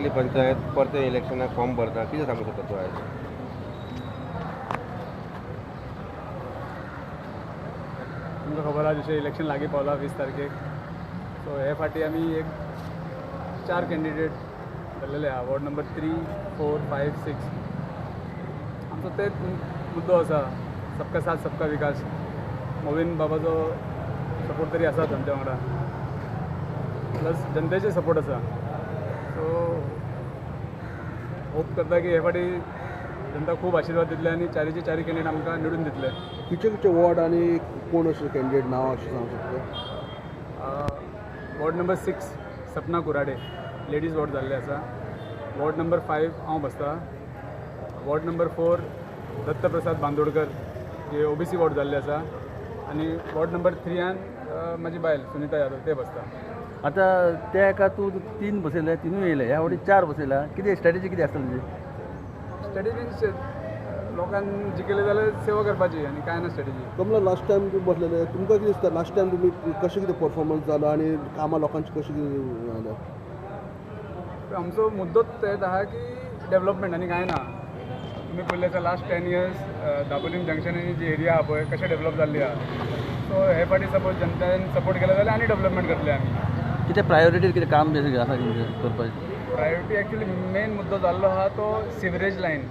ग्रामपंचायती पंचायत परते इलेक्शनाक फॉर्म भरता कितें सांगू शकता तूं आयज? तुमकां खबर आहा जशें इलेक्शन लागीं पावला 20 तारखेक. सो हे फाटी आमी एक 4 कॅन्डिडेट धरलेले आहा. Ward number 3, 4, 5, 6. आमचो तेच मुद्दो आसा, सबका साथ सबका विकास. मोविन बाबाचो सपोर्ट तरी आसा आमच्या वांगडा, प्लस जनतेचे सपोर्ट आसा. सो होप करता की हे फाटी जनता खूब आशिर्वाद दितले आनी चारीचे चारी कॅन्डिडेट आमकां निवडून दितले. खंयचे वॉर्ड आनी कोण अशे कॅन्डिडेट नांव अशें सांगू शकता? Ward number 6 Sapna Kurade, ladies ward जाल्ले आसा. वॉर्ड नंबर 5 हांव बसता. वॉर्ड नंबर 4 दत्तप्रसाद बांदोडकर, जे OBC वॉर्ड जाल्ले आसा. आनी वॉर्ड नंबर 3 म्हाजी बायल सुनीता यादव ते बसता. आतां त्या एका तूं 3 बसयले, 3 येयले, ह्या फावटी 4 बसयला. कितें स्ट्रॅटेजी कितें आसता तुजी? स्ट्रॅटेजी लोकांक जिखयले जाल्यार सेवा करपाची आनी कांय ना स्ट्रॅटेजी. कमला लास्ट टायम तूं बसलेले, तुमकां कितें दिसता लास्ट टायम तुमी कशें कितें परफॉर्मन्स जालो आनी कामां लोकांची कशी कितें जाल्या? आमचो मुद्दोच तेच आहा की डेवलपमेंट आनी कांय ना. तुमी पळयलें आसा लास्ट 10 years दाबोलीम जंक्शन आनी जी एरिया आहा पळय कशें डेवलप जाल्ली आहा. सो हे फाटी सपोज जनतेन सपोर्ट केलो जाल्यार आनी डेवलपमेंट करतले आमी. कितें प्रायोरिटी कितें काम बी आसा करपाचें? प्रायोरिटी एक्चुअली मेन मुद्दो जाल्लो आहा तो सिवरेज लायन.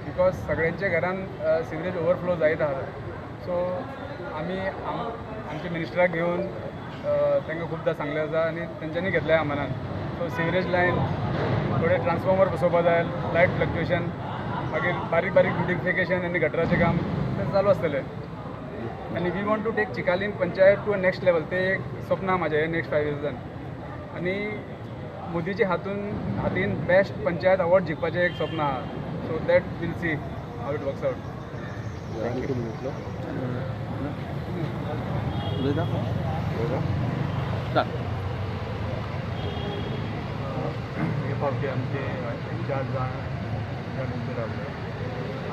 बिकॉज सगळ्यांच्या घरान सिवरेज ओवरफ्लो जायत आहा. सो आमी आमच्या मिनिस्टराक घेवन तांकां खूबदां सांगलें आसा आनी तेंच्यांनी घेतल्या मनान. सो सिवरेज लायन, थोडे ट्रान्सफॉर्मर बसोवपा जाय, लायट फ्लक्च्युएशन, मागीर बारीक बारीक ब्युटिफिकेशन आनी गटराचें काम तें चालू आसतलें. आनी we want to take Chicalim panchayat to a next level. ते एक स्वप्न आहा म्हाजें नेक्स्ट 5 yearsन. आनी मोदीच्या हातीन बेस्ट पंचायत अवॉर्ड जिखपाचें एक स्वप्न आहा. So that we'll see how it works out. उलयता? सांग. हे फावटी आमचे 4 जाण नंतर रावले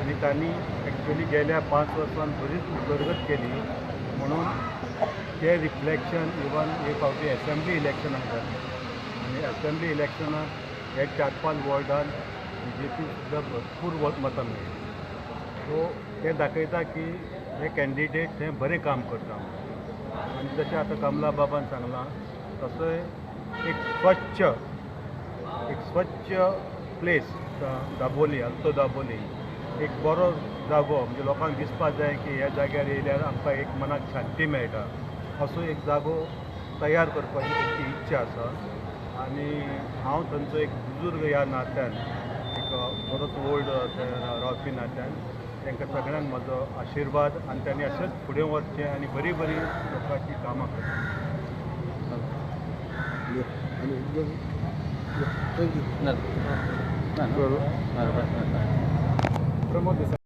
आणि त्यांनी ॲक्च्युली गेल्या 5 वर्सांत बरीच उदरगत केली. म्हणून ते रिफ्लेक्शन इवन हे फावटी असेंब्ली इलेक्शनाक जालें आनी असेंब्ली इलेक्शनाक हे 4-5 वॉर्डान BJP सुद्दां भरपूर मतां मेळ्ळी. सो ते दाखयता की हे कॅन्डिडेट हे बरें काम करता. आनी जशें आतां कमला बाबान सांगलां तसोय एक स्वच्छ प्लेस दाबोली, आल्तो दाबोली एक बरो जागो म्हणजे लोकांक दिसपाक जाय की ह्या जाग्यार येयल्यार आमकां एक मनाक शांती मेळटा. असो एक जागो तयार करपाची तेंची इच्छा आसा. आनी हांव थंयचो एक बुजुर्ग ह्या नात्यान, एक बरोच ओल्ड रावपी नात्यान तांकां सगळ्यांक म्हजो आशिर्वाद आनी तांणी अशेंच फुडें वचचें आनी बरी बरी लोकांची कामां करचीं. थँक्यू. ना. प्रमोद देसाई.